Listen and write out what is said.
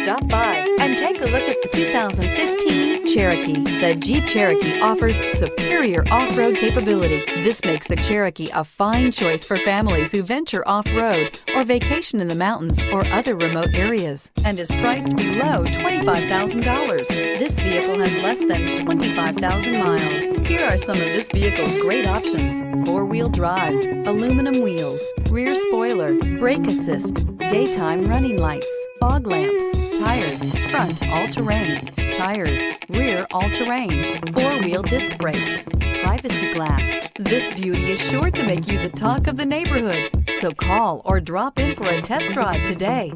Stop by and take a look at the 2015 Cherokee. The Jeep Cherokee offers superior off-road capability. This makes the Cherokee a fine choice for families who venture off-road or vacation in the mountains or other remote areas, and is priced below $25,000. This vehicle has less than 25,000 miles. Here are some of this vehicle's great options: four-wheel drive, aluminum wheels, rear spoiler, brake assist, daytime running lights, fog lamps, tires, front all-terrain, tires, rear all-terrain, four-wheel disc brakes, privacy glass. This beauty is sure to make you the talk of the neighborhood. So call or drop in for a test drive today.